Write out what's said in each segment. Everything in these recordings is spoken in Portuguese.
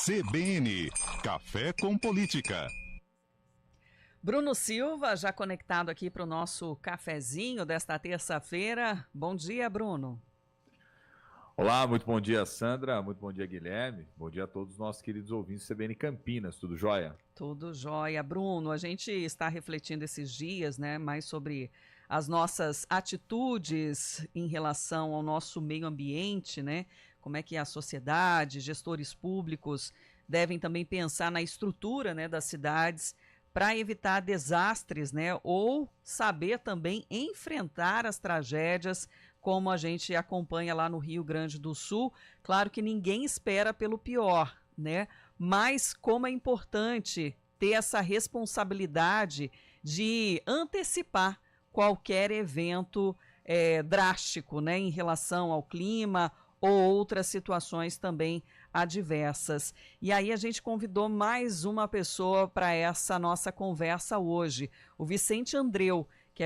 CBN, Café com Política. Bruno Silva, já conectado aqui para o nosso cafezinho desta terça-feira. Bom dia, Bruno. Olá, muito bom dia, Sandra, muito bom dia, Guilherme. Bom dia a todos os nossos queridos ouvintes do CBN Campinas, tudo jóia? Tudo jóia. Bruno, a gente está refletindo esses dias, né, mais sobre as nossas atitudes em relação ao nosso meio ambiente, né, como é que a sociedade, gestores públicos devem também pensar na estrutura, né, das cidades para evitar desastres, né, ou saber também enfrentar as tragédias como a gente acompanha lá no Rio Grande do Sul. Claro que ninguém espera pelo pior, né? Mas como é importante ter essa responsabilidade de antecipar qualquer evento drástico, né, em relação ao clima ou outras situações também adversas. E aí a gente convidou mais uma pessoa para essa nossa conversa hoje, o Vicente Andreu, que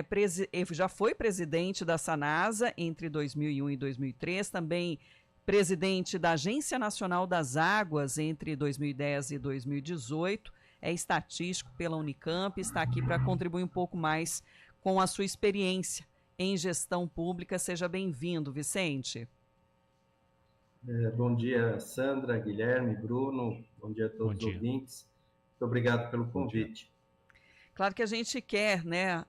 já foi presidente da Sanasa entre 2001 e 2003, também presidente da Agência Nacional das Águas entre 2010 e 2018, é estatístico pela Unicamp, está aqui para contribuir um pouco mais com a sua experiência em gestão pública. Seja bem-vindo, Vicente. Bom dia, Sandra, Guilherme, Bruno, bom dia a todos os ouvintes. Muito obrigado pelo convite. Claro que a gente quer, né,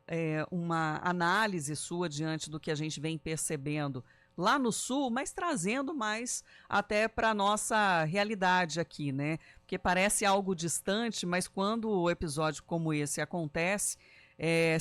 uma análise sua diante do que a gente vem percebendo lá no Sul, mas trazendo mais até para a nossa realidade aqui, né? Porque parece algo distante, mas quando o episódio como esse acontece,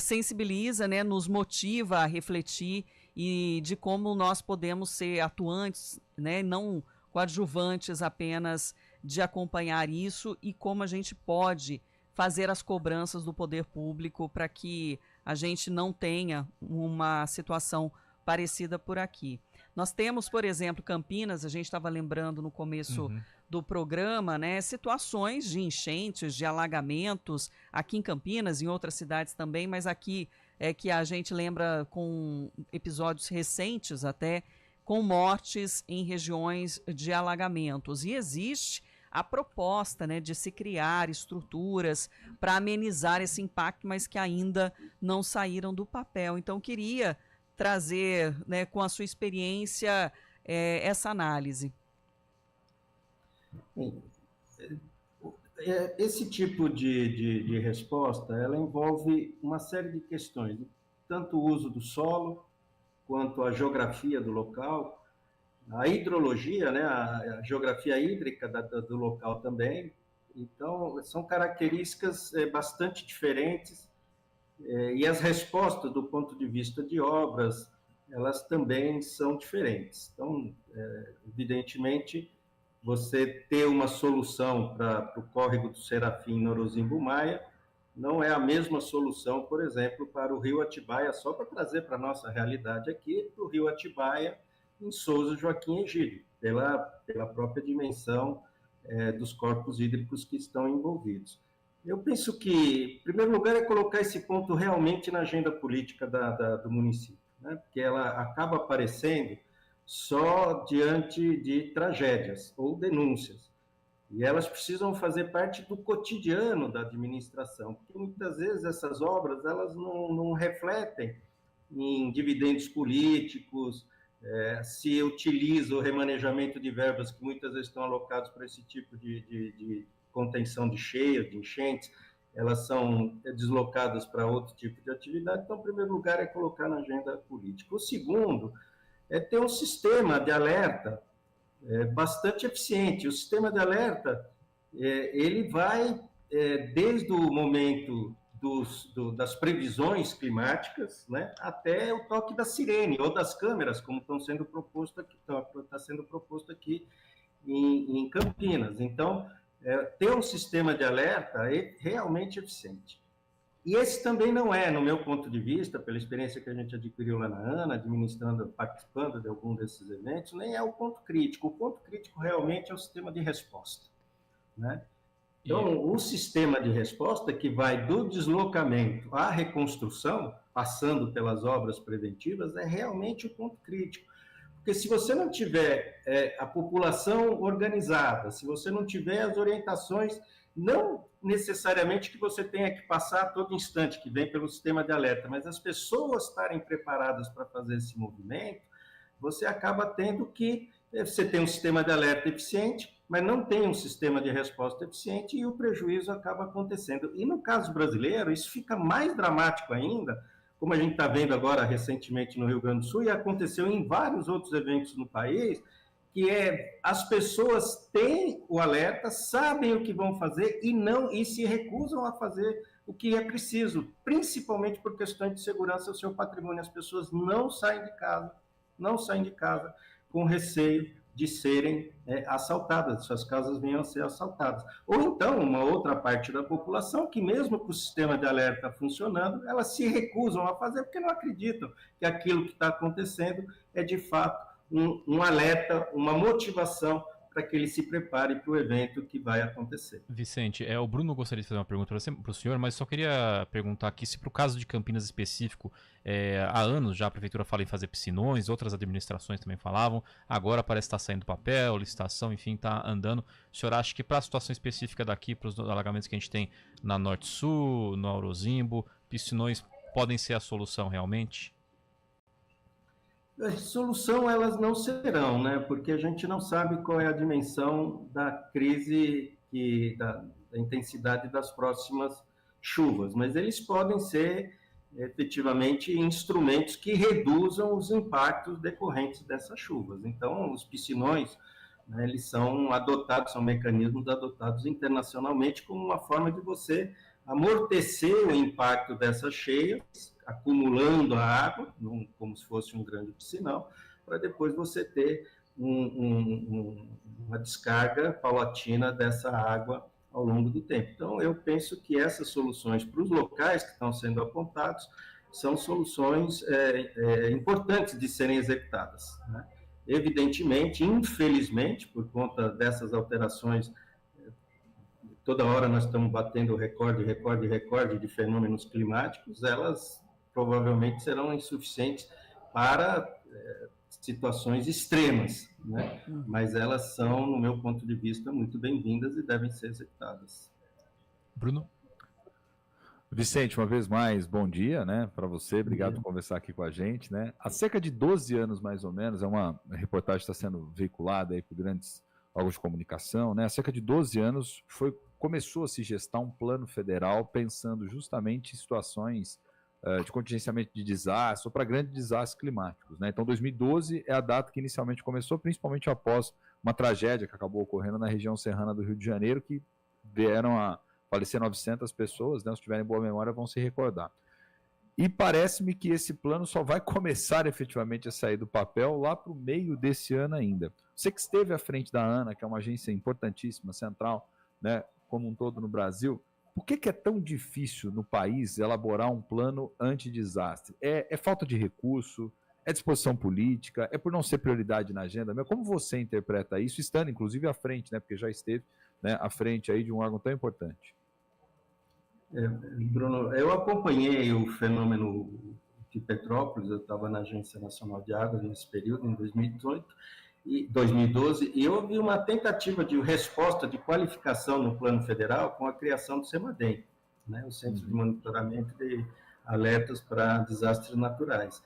sensibiliza, né, nos motiva a refletir e de como nós podemos ser atuantes, né, não coadjuvantes apenas de acompanhar isso e como a gente pode fazer as cobranças do poder público para que a gente não tenha uma situação parecida por aqui. Nós temos, por exemplo, Campinas, a gente estava lembrando no começo do programa, né, situações de enchentes, de alagamentos, aqui em Campinas, em outras cidades também, mas aqui é que a gente lembra com episódios recentes até, com mortes em regiões de alagamentos. E existe a proposta, né, de se criar estruturas para amenizar esse impacto, mas que ainda não saíram do papel. Então, queria trazer, né, com a sua experiência, essa análise. Bem, esse tipo de resposta, ela envolve uma série de questões, tanto o uso do solo, quanto a geografia do local, a hidrologia, né, a geografia hídrica do local também. Então, são características bastante diferentes, e as respostas do ponto de vista de obras, elas também são diferentes. Então, evidentemente, você ter uma solução para o córrego do Serafim Norozimbo Maia não é a mesma solução, por exemplo, para o Rio Atibaia, só para trazer para a nossa realidade aqui, para o Rio Atibaia, em Souza Joaquim Egídio, pela própria dimensão dos corpos hídricos que estão envolvidos. Eu penso que, em primeiro lugar, é colocar esse ponto realmente na agenda política do município, né? Porque ela acaba aparecendo só diante de tragédias ou denúncias, e elas precisam fazer parte do cotidiano da administração, porque muitas vezes essas obras elas não refletem em dividendos políticos, se utiliza o remanejamento de verbas que muitas vezes estão alocados para esse tipo de contenção de cheias, de enchentes, elas são deslocadas para outro tipo de atividade. Então, em primeiro lugar, é colocar na agenda política. O segundo é ter um sistema de alerta bastante eficiente. O sistema de alerta, ele vai desde o momento das previsões climáticas, né, até o toque da sirene ou das câmeras, como está sendo proposto aqui em Campinas. Então, ter um sistema de alerta é realmente eficiente. E esse também não é, no meu ponto de vista, pela experiência que a gente adquiriu lá na ANA, participando de algum desses eventos, nem é o ponto crítico. O ponto crítico realmente é o sistema de resposta, né? Então, o sistema de resposta que vai do deslocamento à reconstrução, passando pelas obras preventivas, é realmente o ponto crítico. Porque se você não tiver a população organizada, se você não tiver as orientações, não necessariamente que você tenha que passar a todo instante, que vem pelo sistema de alerta, mas as pessoas estarem preparadas para fazer esse movimento, você acaba tendo que, você tem um sistema de alerta eficiente, mas não tem um sistema de resposta eficiente e o prejuízo acaba acontecendo. E no caso brasileiro, isso fica mais dramático ainda, como a gente está vendo agora recentemente no Rio Grande do Sul, e aconteceu em vários outros eventos no país, que as pessoas têm o alerta, sabem o que vão fazer e se recusam a fazer o que é preciso, principalmente por questões de segurança do seu patrimônio. As pessoas não saem de casa com receio de serem assaltadas, suas casas venham a ser assaltadas. Ou então, uma outra parte da população que, mesmo com o sistema de alerta funcionando, elas se recusam a fazer porque não acreditam que aquilo que está acontecendo é, de fato, um alerta, uma motivação para que ele se prepare para o evento que vai acontecer. Vicente, o Bruno gostaria de fazer uma pergunta para o senhor, mas só queria perguntar aqui se para o caso de Campinas específico, há anos já a prefeitura fala em fazer piscinões, outras administrações também falavam, agora parece estar saindo papel, licitação, enfim, está andando. O senhor acha que para a situação específica daqui, para os alagamentos que a gente tem na Norte-Sul, no Aurozimbo, piscinões podem ser a solução realmente? A solução elas não serão, né? Porque a gente não sabe qual é a dimensão da crise, da intensidade das próximas chuvas, mas eles podem ser efetivamente instrumentos que reduzam os impactos decorrentes dessas chuvas. Então, os piscinões, né, eles são mecanismos adotados internacionalmente como uma forma de você amortecer o impacto dessas cheias, acumulando a água, como se fosse um grande piscinão, para depois você ter uma descarga paulatina dessa água ao longo do tempo. Então, eu penso que essas soluções para os locais que estão sendo apontados são soluções importantes de serem executadas, né? Evidentemente, infelizmente, por conta dessas alterações, toda hora nós estamos batendo recorde de fenômenos climáticos, elas provavelmente serão insuficientes para situações extremas, né? Mas elas são, no meu ponto de vista, muito bem-vindas e devem ser executadas. Bruno? Vicente, uma vez mais, bom dia, né, para você, obrigado por conversar aqui com a gente, né. Há cerca de 12 anos, mais ou menos, uma reportagem que está sendo veiculada aí por grandes órgãos de comunicação, né, há cerca de 12 anos começou a se gestar um plano federal pensando justamente em situações de contingenciamento de desastres ou para grandes desastres climáticos, né. Então, 2012 é a data que inicialmente começou, principalmente após uma tragédia que acabou ocorrendo na região serrana do Rio de Janeiro, que vieram a falecer 900 pessoas, né, se tiverem boa memória vão se recordar. E parece-me que esse plano só vai começar efetivamente a sair do papel lá para o meio desse ano ainda. Você que esteve à frente da ANA, que é uma agência importantíssima, central, né, como um todo no Brasil, por que é tão difícil no país elaborar um plano anti-desastre? É falta de recurso? É disposição política? É por não ser prioridade na agenda? Como você interpreta isso, estando inclusive à frente, né, porque já esteve, né, à frente aí de um órgão tão importante? Bruno, eu acompanhei o fenômeno de Petrópolis, eu estava na Agência Nacional de Águas nesse período, em 2012, e houve uma tentativa de resposta de qualificação no plano federal com a criação do CEMADEM, né, o Centro de Monitoramento de Alertas para Desastres Naturais.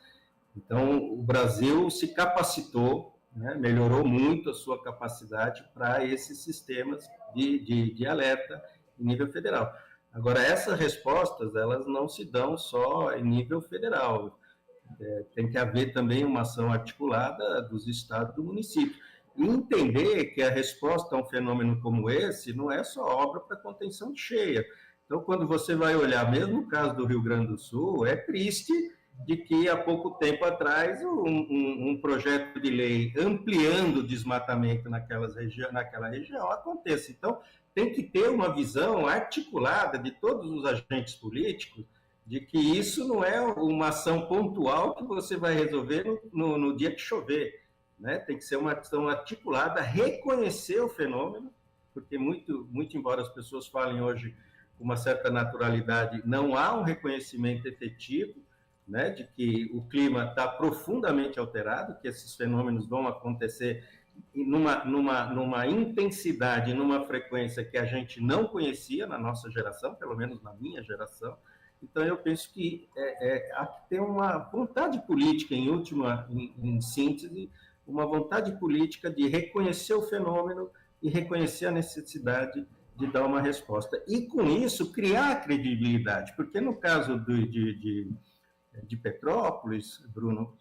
Então, o Brasil se capacitou, né, melhorou muito a sua capacidade para esses sistemas de alerta em nível federal. Agora, essas respostas, elas não se dão só em nível federal. Tem que haver também uma ação articulada dos estados e do município. E entender que a resposta a um fenômeno como esse não é só obra para contenção de cheia. Então, quando você vai olhar, mesmo no caso do Rio Grande do Sul, é triste de que há pouco tempo atrás um projeto de lei ampliando o desmatamento naquela região aconteça. Então, tem que ter uma visão articulada de todos os agentes políticos de que isso não é uma ação pontual que você vai resolver no dia que chover, né? Tem que ser uma ação articulada, reconhecer o fenômeno, porque muito embora as pessoas falem hoje com uma certa naturalidade, não há um reconhecimento efetivo, né, de que o clima está profundamente alterado, que esses fenômenos vão acontecer numa intensidade, numa frequência que a gente não conhecia na nossa geração, pelo menos na minha geração. Então, eu penso que há que ter uma vontade política, em síntese, uma vontade política de reconhecer o fenômeno e reconhecer a necessidade de dar uma resposta. E, com isso, criar credibilidade, porque no caso de Petrópolis, Bruno,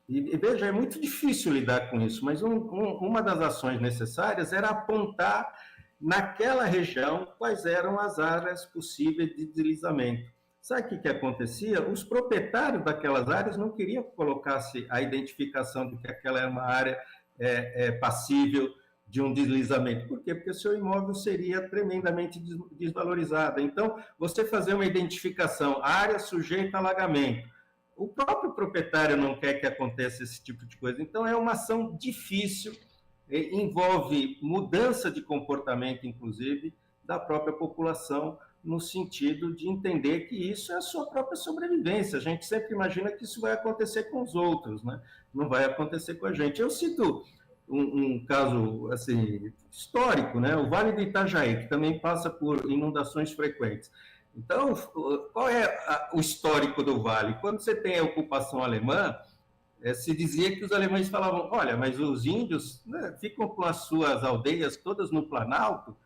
e veja, é muito difícil lidar com isso, mas uma das ações necessárias era apontar naquela região quais eram as áreas possíveis de deslizamento. Sabe o que acontecia? Os proprietários daquelas áreas não queriam que colocasse a identificação de que aquela era uma área passível de um deslizamento. Por quê? Porque o seu imóvel seria tremendamente desvalorizado. Então, você fazer uma identificação, área sujeita a alagamento, o próprio proprietário não quer que aconteça esse tipo de coisa. Então, é uma ação difícil, envolve mudança de comportamento, inclusive, da própria população, no sentido de entender que isso é a sua própria sobrevivência. A gente sempre imagina que isso vai acontecer com os outros, né? Não vai acontecer com a gente. Eu cito um caso assim, histórico, né? O Vale do Itajaí, que também passa por inundações frequentes. Então, qual é o histórico do Vale? Quando você tem a ocupação alemã, se dizia que os alemães falavam, olha, mas os índios, né, ficam com as suas aldeias todas no Planalto,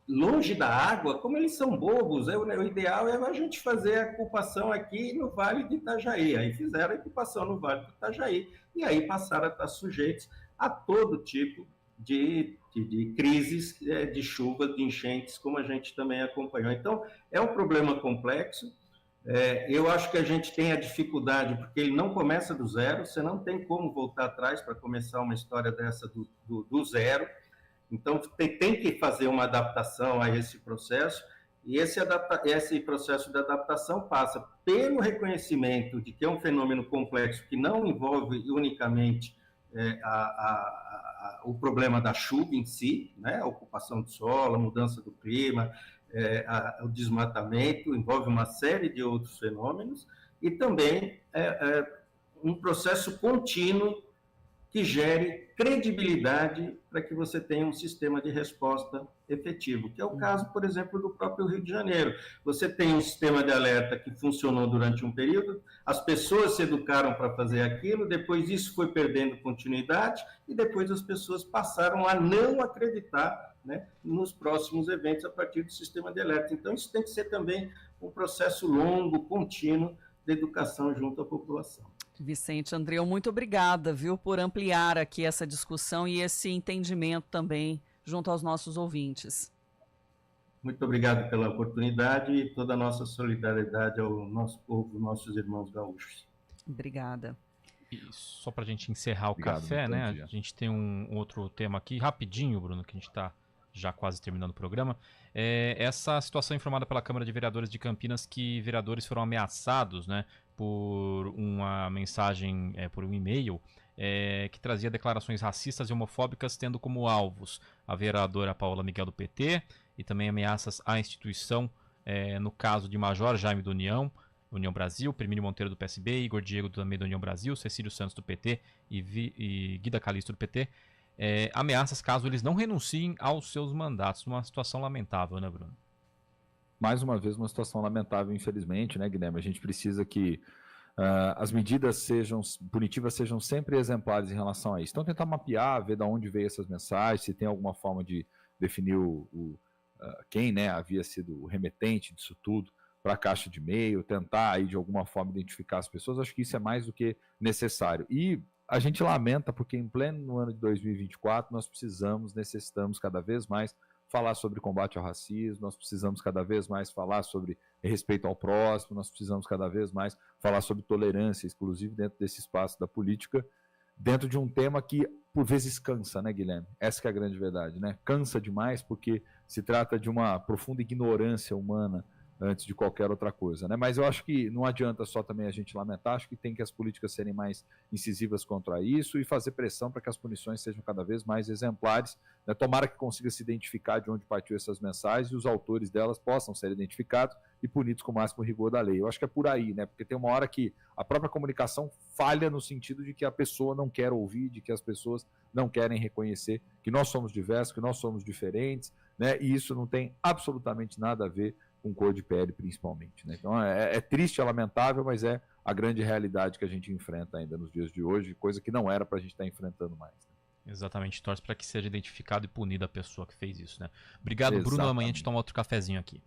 longe da água, como eles são bobos, o ideal é a gente fazer a ocupação aqui no Vale do Itajaí. Aí fizeram a ocupação no Vale do Itajaí, e aí passaram a estar sujeitos a todo tipo de crises, de chuvas, de enchentes, como a gente também acompanhou. Então, é um problema complexo. Eu acho que a gente tem a dificuldade, porque ele não começa do zero, você não tem como voltar atrás para começar uma história dessa do zero. Então, tem que fazer uma adaptação a esse processo, e esse processo de adaptação passa pelo reconhecimento de que é um fenômeno complexo que não envolve unicamente o problema da chuva em si, né? A ocupação do solo, a mudança do clima, o desmatamento, envolve uma série de outros fenômenos, e também um processo contínuo que gere credibilidade para que você tenha um sistema de resposta efetivo, que é o caso, por exemplo, do próprio Rio de Janeiro. Você tem um sistema de alerta que funcionou durante um período, as pessoas se educaram para fazer aquilo, depois isso foi perdendo continuidade, e depois as pessoas passaram a não acreditar, né, nos próximos eventos a partir do sistema de alerta. Então, isso tem que ser também um processo longo, contínuo, de educação junto à população. Vicente Andreu, muito obrigada, viu, por ampliar aqui essa discussão e esse entendimento também junto aos nossos ouvintes. Muito obrigado pela oportunidade e toda a nossa solidariedade ao nosso povo, nossos irmãos gaúchos. Obrigada. E só para a gente encerrar o café, né? A gente tem um outro tema aqui, rapidinho, Bruno, que a gente está já quase terminando o programa. Essa situação informada pela Câmara de Vereadores de Campinas, que vereadores foram ameaçados, né, por uma mensagem, por um e-mail, que trazia declarações racistas e homofóbicas, tendo como alvos a vereadora Paola Miguel do PT e também ameaças à instituição, no caso de Major Jaime do União Brasil, Pirmínio Monteiro do PSB, Igor Diego também da União Brasil, Cecílio Santos do PT e Guida Calisto do PT, ameaças caso eles não renunciem aos seus mandatos. Uma situação lamentável, né, Bruno? Mais uma vez, uma situação lamentável, infelizmente, né, Guilherme? A gente precisa que as medidas punitivas sejam sempre exemplares em relação a isso. Então, tentar mapear, ver de onde veio essas mensagens, se tem alguma forma de definir quem, né, havia sido o remetente disso tudo para a caixa de e-mail, tentar aí, de alguma forma, identificar as pessoas. Acho que isso é mais do que necessário. E a gente lamenta porque em pleno ano de 2024 nós necessitamos cada vez mais falar sobre combate ao racismo, nós precisamos cada vez mais falar sobre respeito ao próximo, nós precisamos cada vez mais falar sobre tolerância, inclusive dentro desse espaço da política, dentro de um tema que por vezes cansa, né, Guilherme? Essa que é a grande verdade, né? Cansa demais porque se trata de uma profunda ignorância humana antes de qualquer outra coisa, né? Mas eu acho que não adianta só também a gente lamentar, acho que tem que as políticas serem mais incisivas contra isso e fazer pressão para que as punições sejam cada vez mais exemplares, né? Tomara que consiga se identificar de onde partiu essas mensagens e os autores delas possam ser identificados e punidos com o máximo rigor da lei. Eu acho que é por aí, né? Porque tem uma hora que a própria comunicação falha no sentido de que a pessoa não quer ouvir, de que as pessoas não querem reconhecer que nós somos diversos, que nós somos diferentes, né? E isso não tem absolutamente nada a ver com cor de pele, principalmente, né? Então é triste, é lamentável, mas é a grande realidade que a gente enfrenta ainda nos dias de hoje, coisa que não era para a gente estar enfrentando mais. Né? Exatamente, torce para que seja identificado e punida a pessoa que fez isso, né? Obrigado, Bruno. Exatamente. Amanhã a gente toma outro cafezinho aqui.